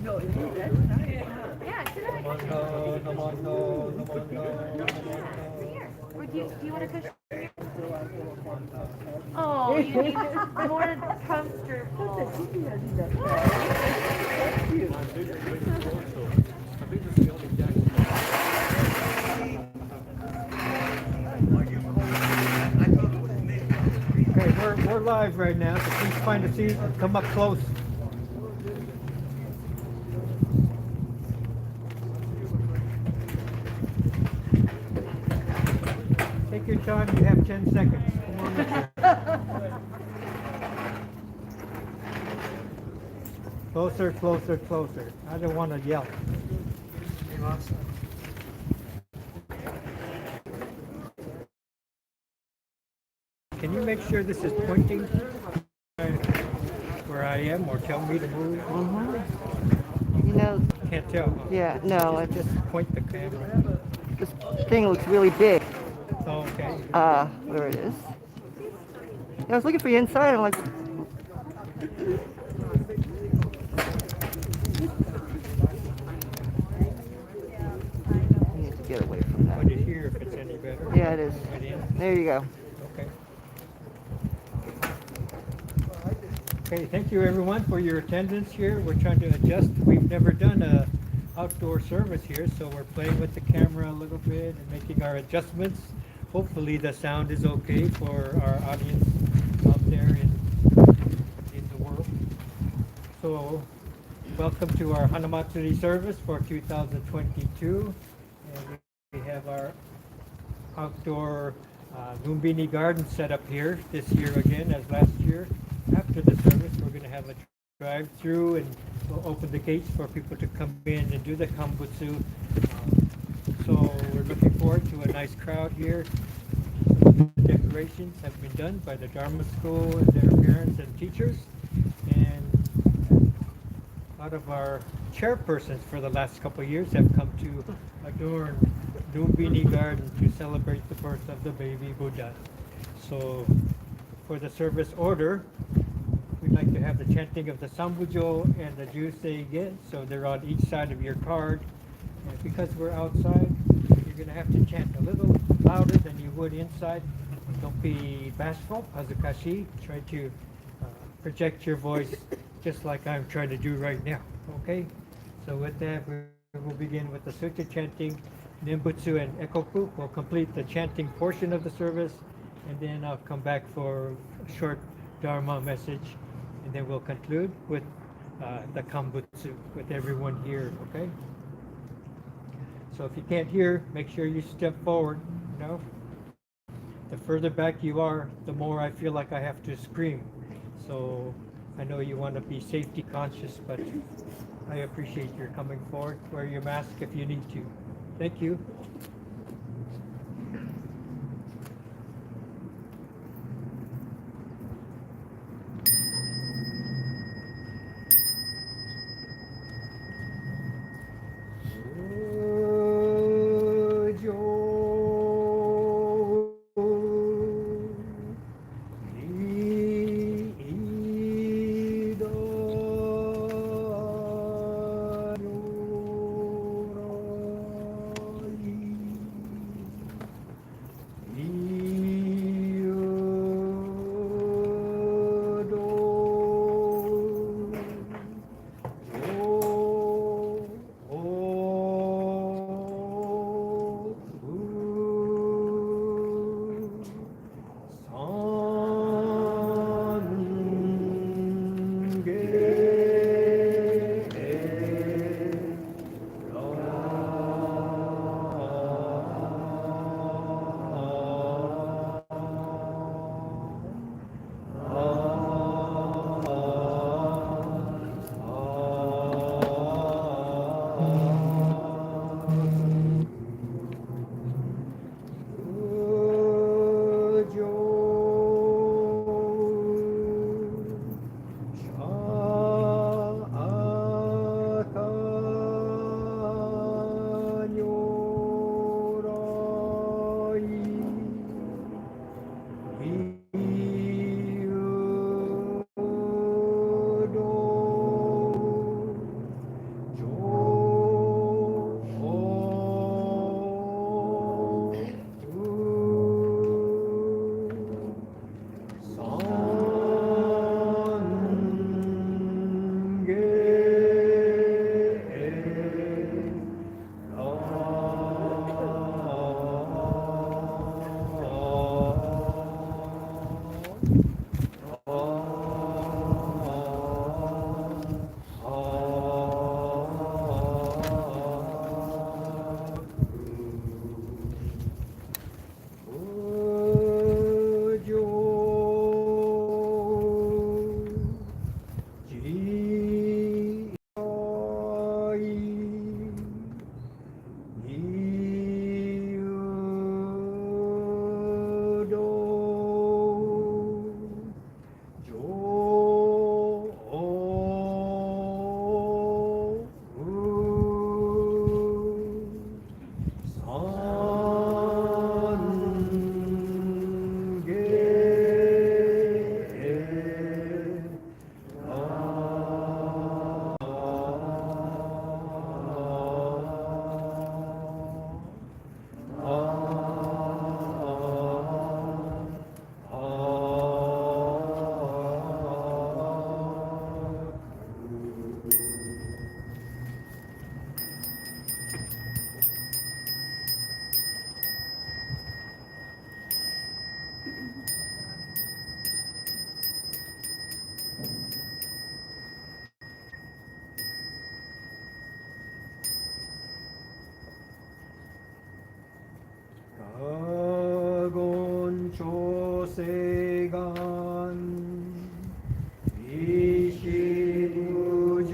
No, that's nice. Yeah, sit down. Or do you want to cushion? Oh, you need more comfortable. Okay, we're live right now, so please find a seat and come up close. Take your time, you have 10 seconds. Come on up. Closer, closer, closer. I don't want to yell. Can you make sure this is pointing where I am or tell me to move? You know, Can't tell. Huh? yeah, no, I just, Point the camera. this thing looks really big. Oh, okay. Where it is. I was looking for you inside, I'm like, I need to get away from that. Put it here if it's any better. Yeah, it is. Right in. There you go. Okay. Okay, thank you everyone for your attendance here. We're trying to adjust. We've never done a outdoor service here, so we're playing with the camera a little bit and making our adjustments. Hopefully the sound is okay for our audience out there in the world. So welcome to our Hanamatsuri service for 2022. And we have our outdoor Lumbini garden set up here this year again as last year. After the service, we're going to have a drive-through and we'll open the gates for people to come in and do the Kambutsu. So we're looking forward to a nice crowd here. Some of the decorations have been done by the Dharma School and their parents and teachers. And a lot of our chairpersons for the last couple of years have come to adorn Lumbini Garden to celebrate the birth of the baby Buddha. So for the service order, we'd like to have the chanting of the Sambujo and the Jusei, so they're on each side of your card. And because we're outside, you're going to have to chant a little louder than you would inside. Don't be bashful, hazukashi. Try to project your voice just like I'm trying to do right now, okay? So with that, we will begin with the sutta chanting, Nimbutsu and Ekoku. We'll complete the chanting portion of the service, and then I'll come back for a short Dharma message, and then we'll conclude with the Kambutsu with everyone here, okay? So if you can't hear, make sure you step forward, you know? The further back you are, the more I feel like I have to scream. So I know you want to be safety conscious, but I appreciate your coming forward. Wear your mask if you need to. Thank you. 世願一心無浄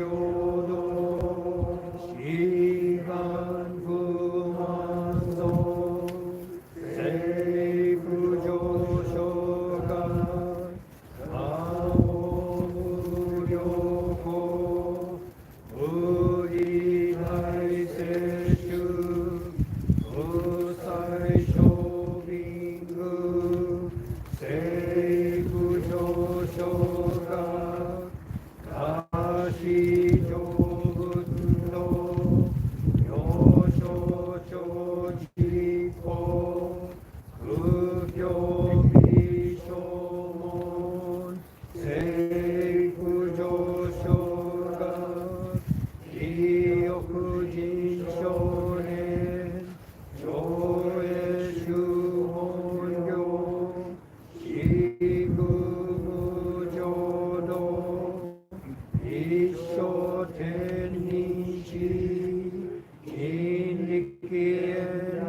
土志願不満足成不上昇願無量法無理大摂取無最小貧具成不上昇願多子上分道幼少長実行不教未消門成不上昇願意欲人少年上へ修本業四苦無浄土一生天日人力縁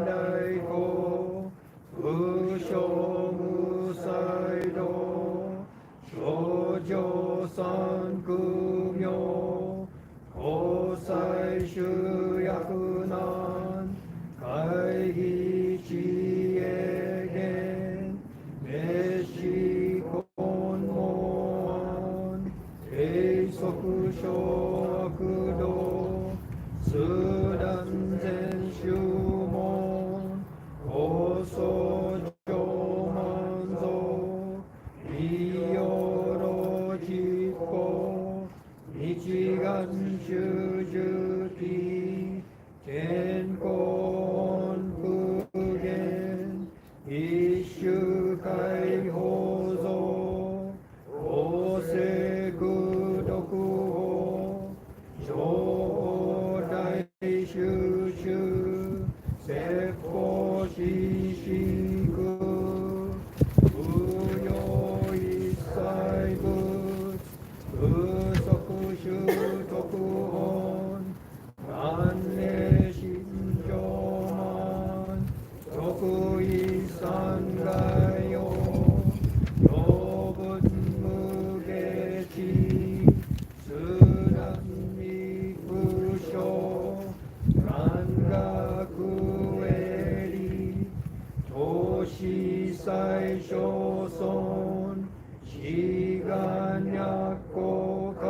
大法不生無才道諸上三苦妙高才修薬難回避知恵言滅死根門閉塞小悪道数断全修門高僧上満足利用実行日願修十地健康不言一周解放像法世功徳法上大修習説法四四苦無用一切仏不足修徳本願礼心上満徳一三概要養分無下地数断未不詳願学営利投資最小損志願略効果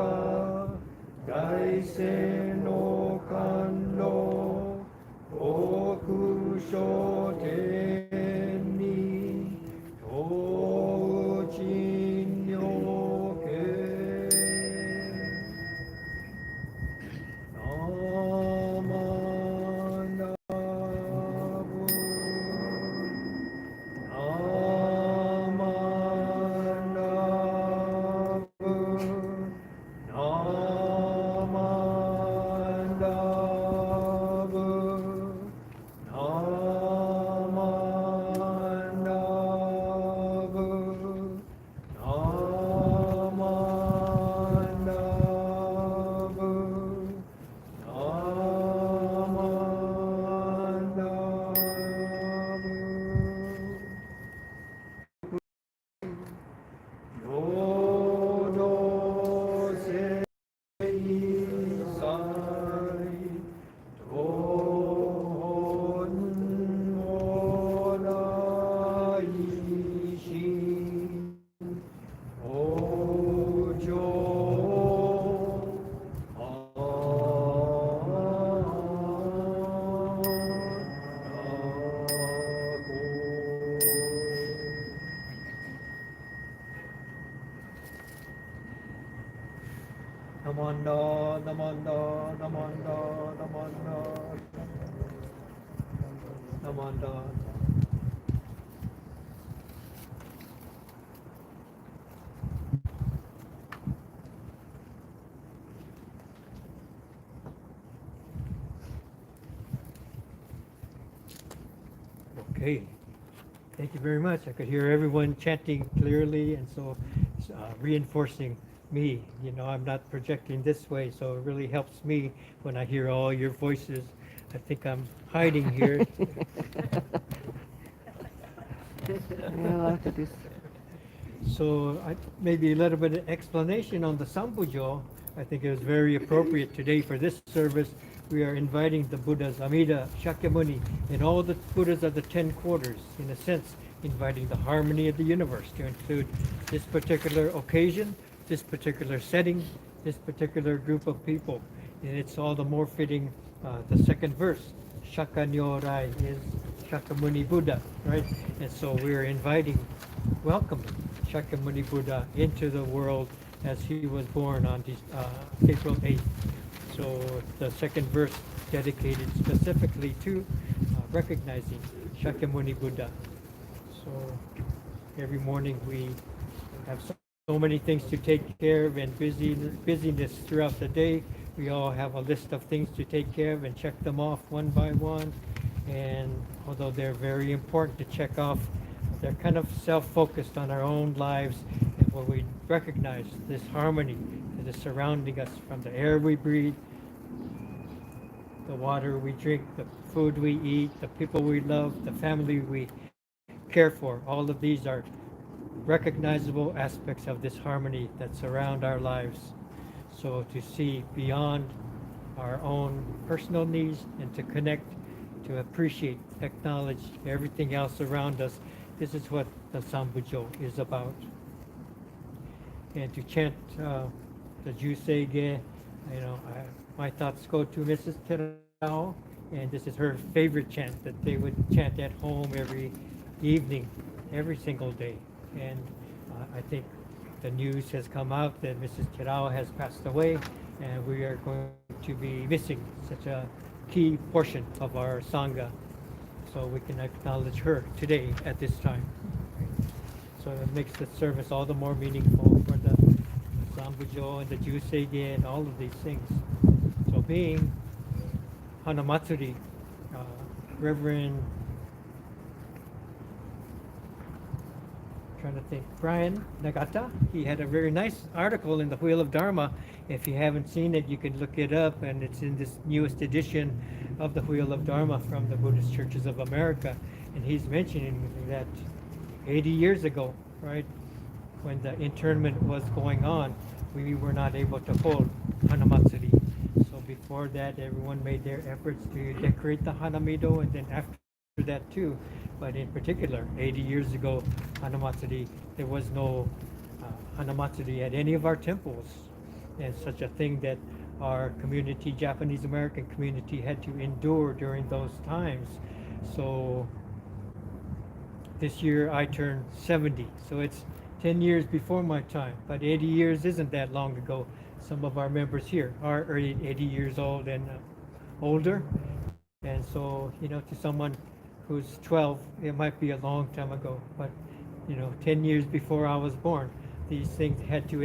大聖の感動国書天に当陳了形ナマナブナマナブナマナブNamanda, Namanda, Namanda, Namanda, Namanda. Okay. Thank you very much. I could hear everyone chanting clearly, and so reinforcing me. You know, I'm not projecting this way, so it really helps me when I hear all your voices. I think I'm hiding here. Yeah, I'll have to do So maybe a little bit of explanation on the Sambujo. I think it was very appropriate today for this service. We are inviting the Buddhas, Amida, Shakyamuni, and all the Buddhas of the 10 quarters, in a sense, inviting the harmony of the universe to include this particular occasion, this particular setting, this particular group of people. And it's all the more fitting, the second verse, Shaka Nyorai is Shakyamuni Buddha, right? And so we're inviting, welcoming Shakyamuni Buddha into the world as he was born on April 8th. So the second verse dedicated specifically to recognizing Shakyamuni Buddha. So every morning we have so many things to take care of and busyness throughout the day. We all have a list of things to take care of and check them off one by one. And although they're very important to check off, they're kind of self-focused on our own lives. And when we recognize this harmony that is surrounding us from the air we breathe, the water we drink, the food we eat, the people we love, the family we care for, all of these are recognizable aspects of this harmony that surround our lives. So to see beyond our own personal needs and to connect, to appreciate, acknowledge everything else around us, this is what the Sambujo is about. And to chant the Juseige, my thoughts go to Mrs. Terao, and this is her favorite chant that they would chant at home every evening, every single day. And I think the news has come out that Mrs. Terao has passed away, and we are going to be missing such a key portion of our Sangha. So we can acknowledge her today at this time. So it makes the service all the more meaningful for the Sambujo and the Juseige and all of these things. So being Hanamatsuri, Reverend, trying to think, Brian Nagata, he had a very nice article in the Wheel of Dharma. If you haven't seen it, you can look it up, and it's in this newest edition of the Wheel of Dharma from the Buddhist Churches of America. And he's mentioning that 80 years ago, right, when the internment was going on, we were not able to hold Hanamatsuri. So before that, everyone made their efforts to decorate the Hanamido, and then after that too. But in particular, 80 years ago, Hanamatsuri, there was no Hanamatsuri at any of our temples. And such a thing that our community, Japanese American community, had to endure during those times. So this year I turned 70, so it's 10 years before my time, but 80 years isn't that long ago. Some of our members here are 80 years old and older, and so, to someone who's 12, it might be a long time ago, but 10 years before I was born, these things had to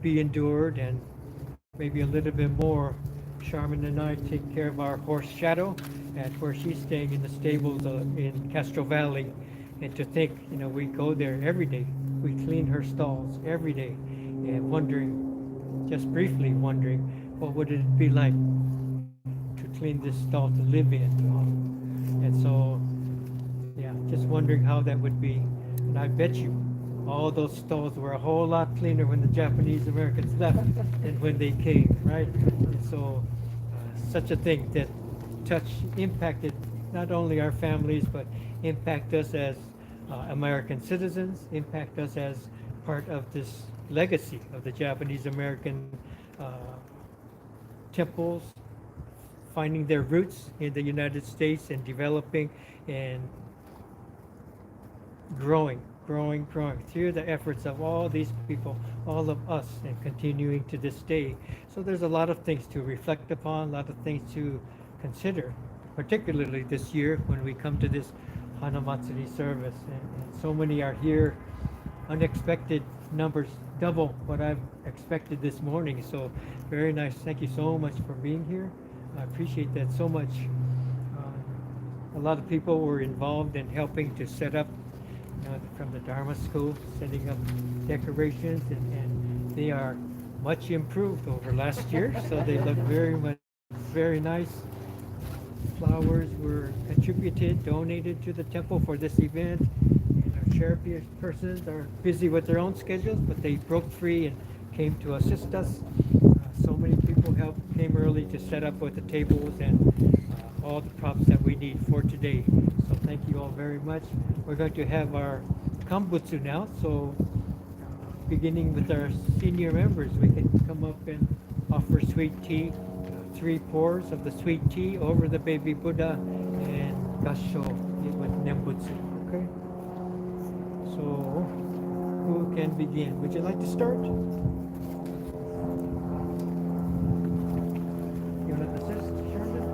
be endured, and maybe a little bit more. Charmin and I take care of our horse Shadow at where she's staying in the stables in Castro Valley. And to think, we go there every day. We clean her stalls every day, and just briefly wondering, what would it be like to clean this stall to live in? And so, just wondering how that would be. And I bet you all those stalls were a whole lot cleaner when the Japanese Americans left than when they came, right? And so such a thing that impacted not only our families, but impact us as American citizens, impact us as part of this legacy of the Japanese American temples, finding their roots in the United States and developing and growing through the efforts of all these people, all of us, and continuing to this day. So there's a lot of things to reflect upon, a lot of things to consider, particularly this year when we come to this Hanamatsuri service. And so many are here, unexpected numbers, double what I've expected this morning. So very nice. Thank you so much for being here. I appreciate that so much. A lot of people were involved in helping to set up from the Dharma school, setting up decorations, and they are much improved over last year, so they look very nice. Flowers were contributed, donated to the temple for this event, and chairpersons are busy with their own schedules, but they broke free and came to assist us. So many people came early to set up with the tables and all the props that we need for today. So thank you all very much. We're going to have our Kambutsu now. So beginning with our senior members, we can come up and offer sweet tea, 3 pours of the sweet tea over the baby Buddha and gasho with Nimbutsu. Okay? So who can begin? Would you like to start? You want to assist, Sherman?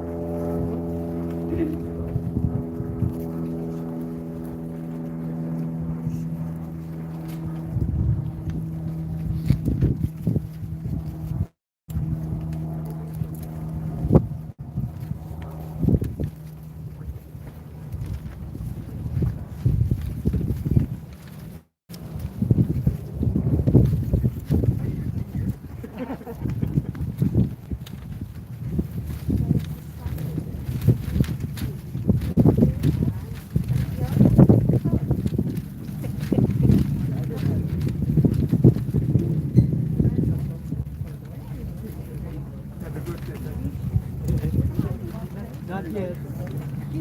Not yet.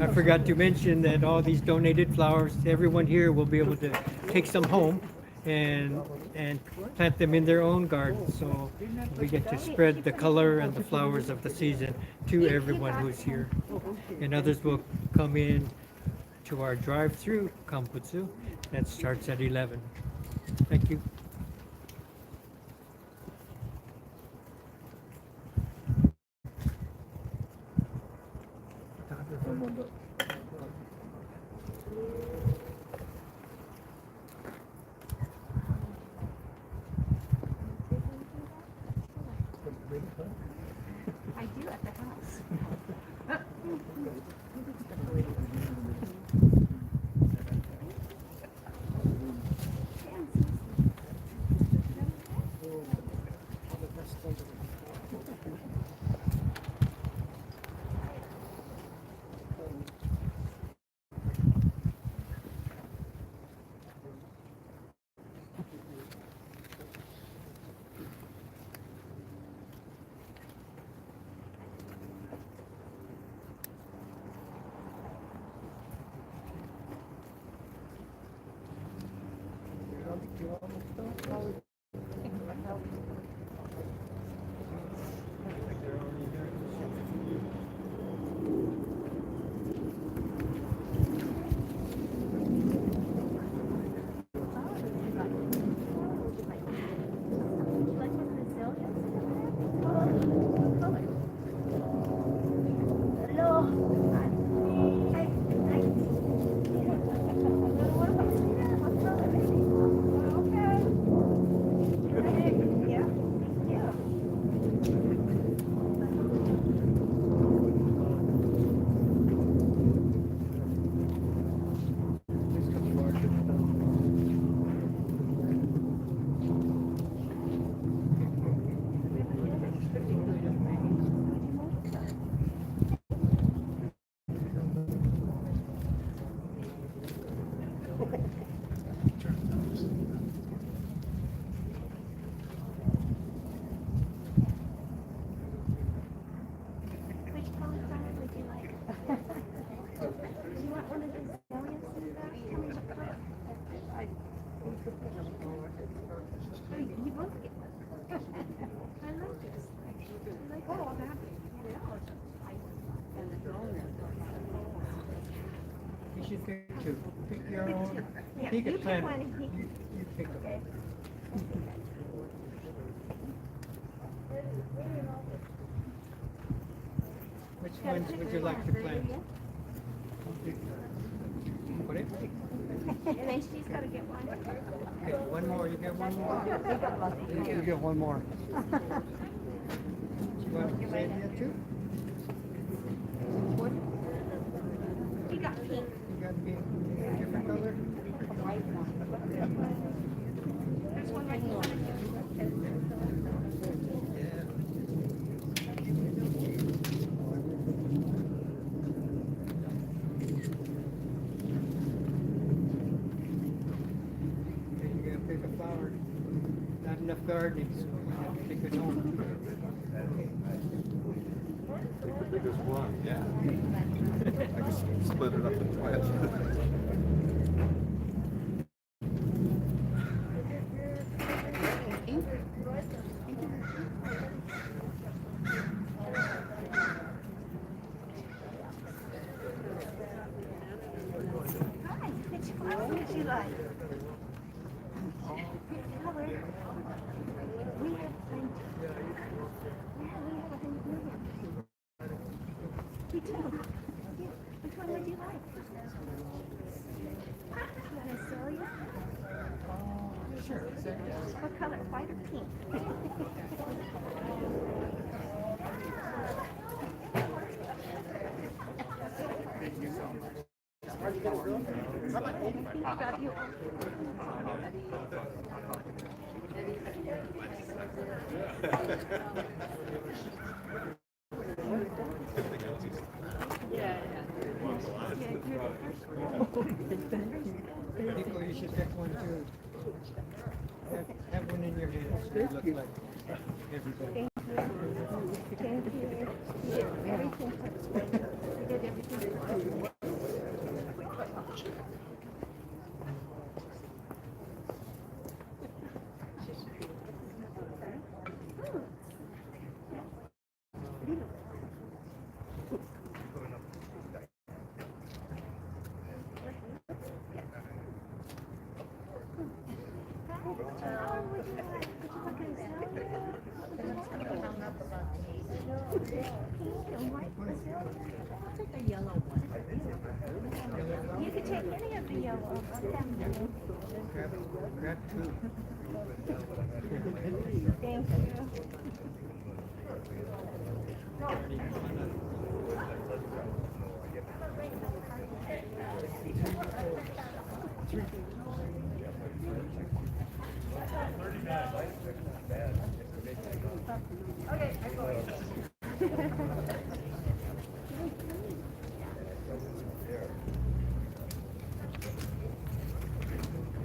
I forgot to mention that all these donated flowers, everyone here will be able to take some home and plant them in their own garden. So we get to spread the color and the flowers of the season to everyone who's here. And others will come in to our drive-through Kambutsu that starts at 11. Thank you. I do at the house. You should pick your own. He could plant. You pick them. Which ones would you like to plant? Put it? And then she's got to get one. Okay, one more. You get one more. You get one more. You want to say that too? You got pink. You got pink. Different color? There's one right here. gardening, so we have to take it home. Take the biggest one, yeah. I just split it up in twins. Hi, which flower would you like? Color? We have plenty. Yeah, we have a whole million. Me too. Yeah. Which one would you like? You want a celia? Sure. What color? White or pink? About you. Nico, you should get one too. Have one in your hand, so you look like everybody. Thank you. You did everything. You did everything. You could take any of the yellow. Grab two. Thank you.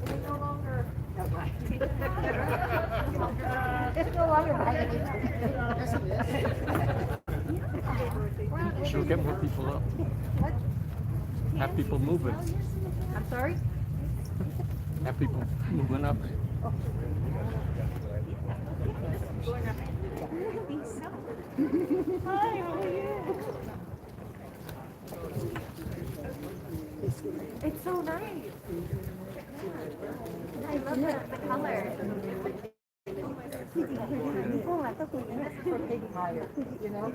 It's no longer She'll get more people up. Have people moving. I'm sorry? Have people moving up. Hi, how are you? It's so nice. I love the color. Oh, I thought this is for Peggy Meyer, you know?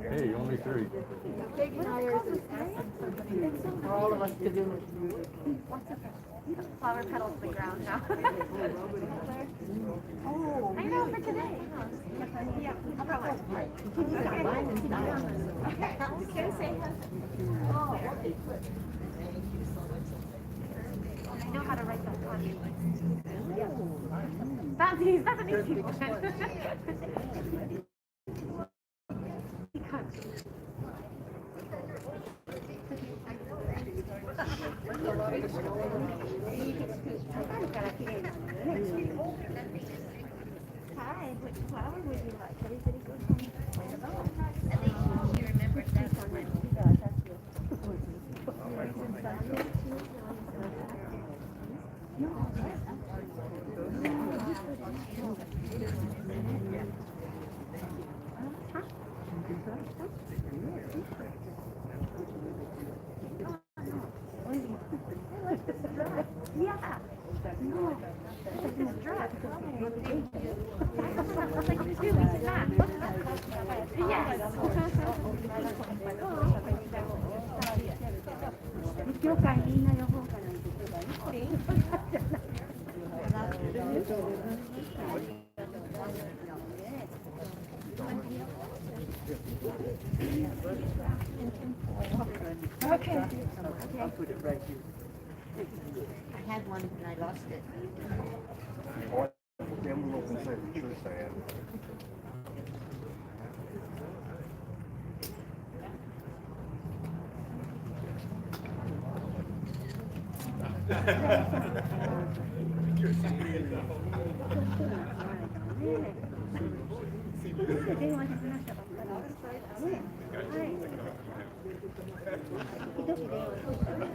Hey, only three. Peggy Meyer is for all of us to do. Flower petals to the ground now. Oh, I know for today. Yeah, I'll throw it. Okay. Okay, say oh, I know how to write those on. That's easy. That's an easy one. Hi, which flower would you like? Everybody goes home. And then you remember that one. Yeah. No. This is dress. Like you do, we can match. Yes. Okay. I'll put it right here. I had one and I lost it. The envelope inside the church I had. 電話で話したばっかりですからね。はい。時々電話してたね。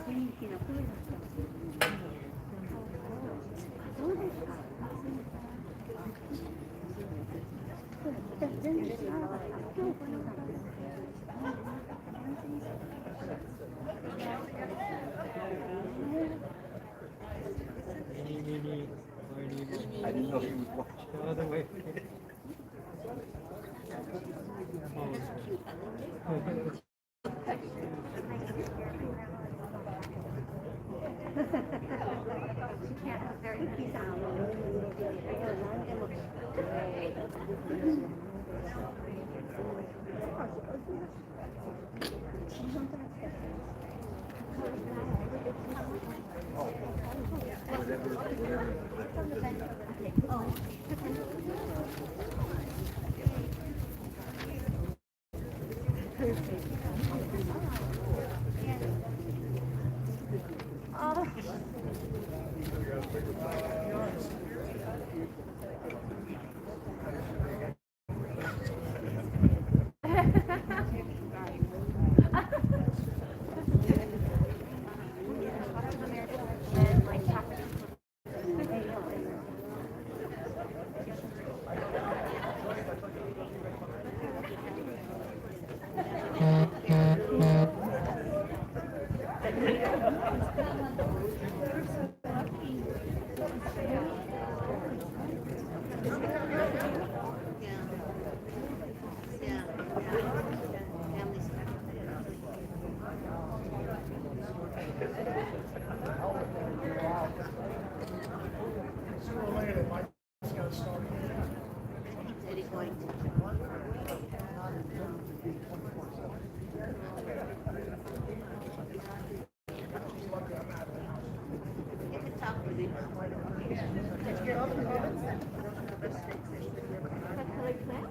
元気な声だった。そうですか。私全然知らなかった。今日来なかった。I didn't know he was watching. The other way.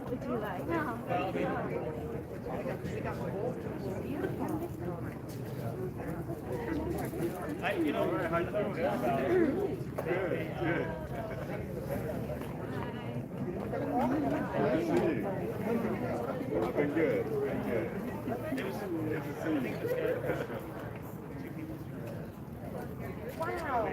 Would you like? No. How you doing? Good, good. Good to see you. I've been good, been good. Good to see you. Wow.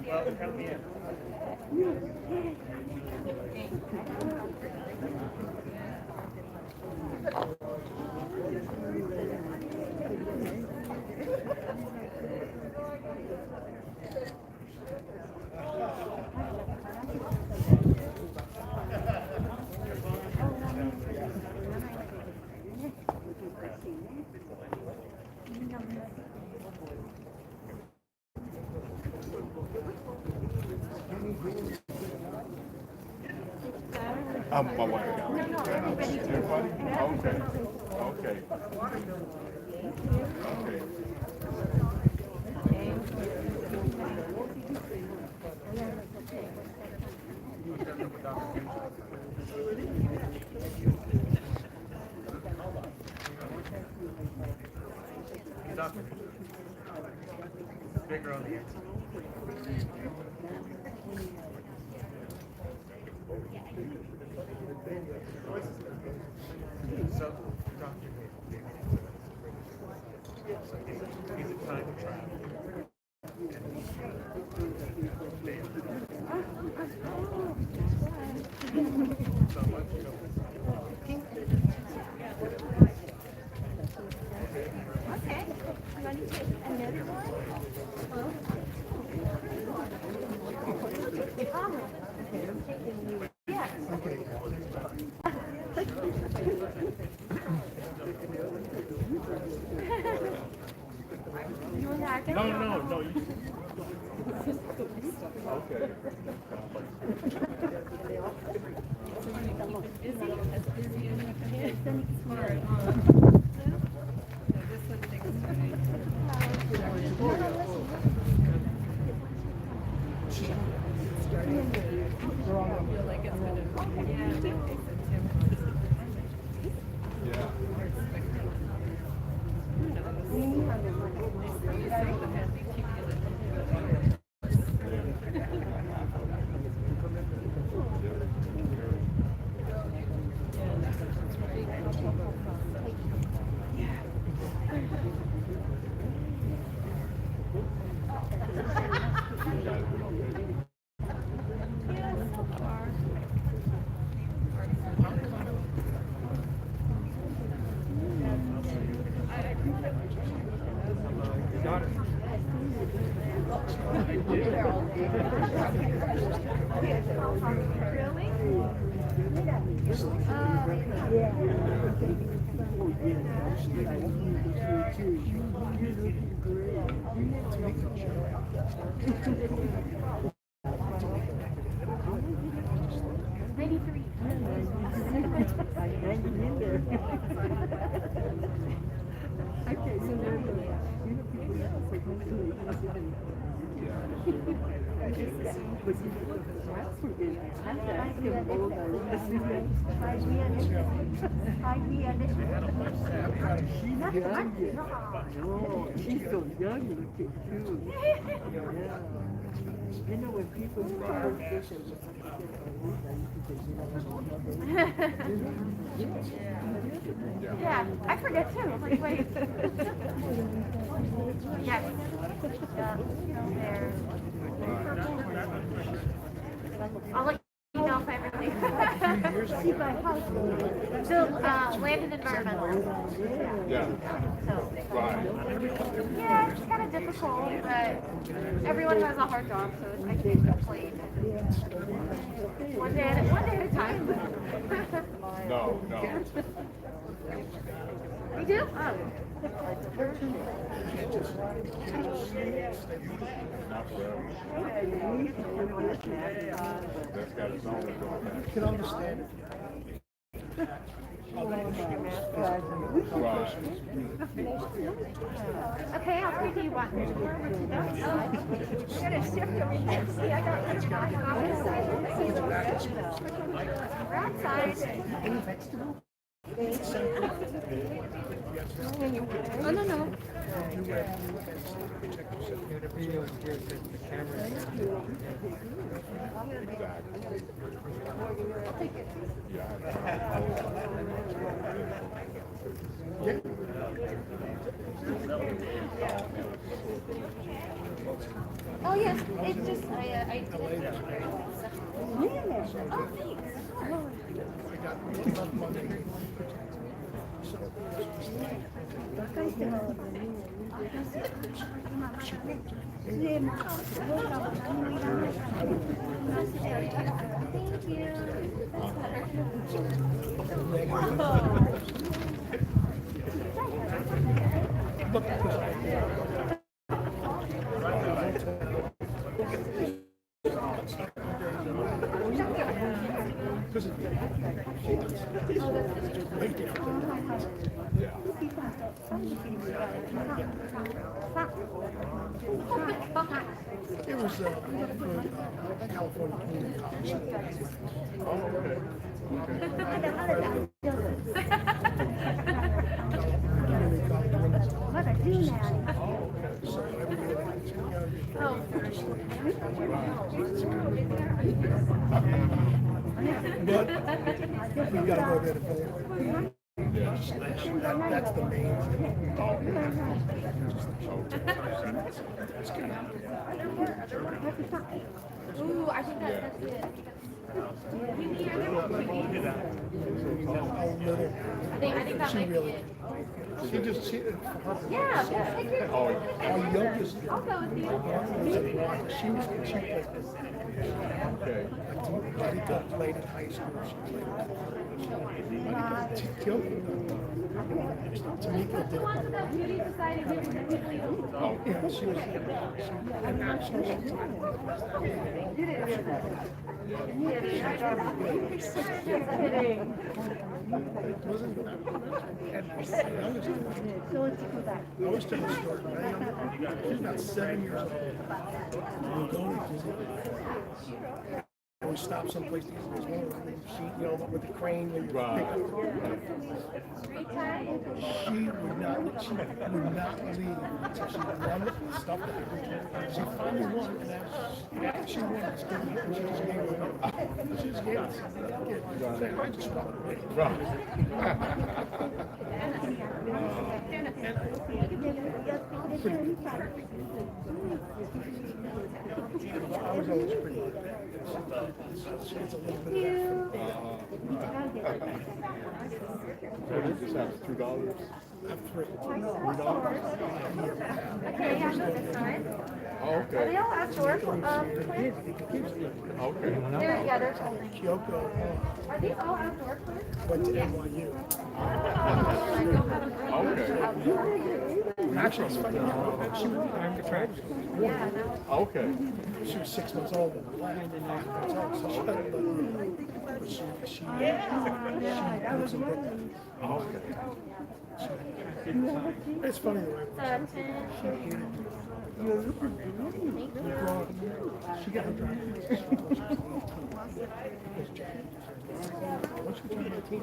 Well, count me in. My wife. Everybody? Okay. Okay. Okay. Bigger on the inside. So, he's a time traveler. So much, you know. Okay. You want to take another one? Yes. You want to No. You Okay. Yeah. She's so young looking too. Yeah. You know when people start fishing, Yeah, I forget too. I'm like, wait. Yes. Yeah, there. I'll let you know if I really. So, land and environmental. Yeah. So, Right. yeah, it's kind of difficult, but everyone has a hard job, so I can't complain. One day at a time. No, no. We do? Oh. Not forever. That's got its own going. you can understand it. Right. Okay, how many do you want? We're gonna shift over here. See, I got rid of my outside. Oh, no, no. The video is here, the camera is here. Oh, yes, it's just, I did it. Oh, thank you. It was for California Community College. But you gotta go there to pay. That's the main thing. Ooh, I think that's it. I think that might be it. She just, Yeah, thank you. our youngest, I'll go with you. she played, Okay. Marita played in high school, she played, she killed me. Tamika did. Beauty Society, we Yeah, she was. And actually, she wasn't. So let's come back. I was telling a story. She's about 7 years old. We were going to Disney. We stopped someplace to get this one she, you know, with the crane when you pick up. She would not leave until she won the stuff that she finally won, and after she won, it's good. She just gave it away. She just gave it to somebody. I just want to win. I was always pretty good. She gets a little bit of that from So you just have $2? three. Okay, yeah, no, this side. Oh, Are they okay. all outdoor? Okay. They're, yeah, they're totally. Kyoko Are these all outdoor plants? went to NYU. Actually, it's funny. She was Yeah, no. Okay. She was 6 months old when we left. So she but she was a book. Okay. It's funny the way she got her driver's license. Once she turned 18,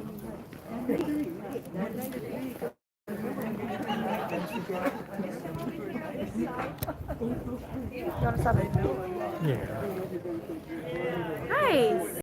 Yeah.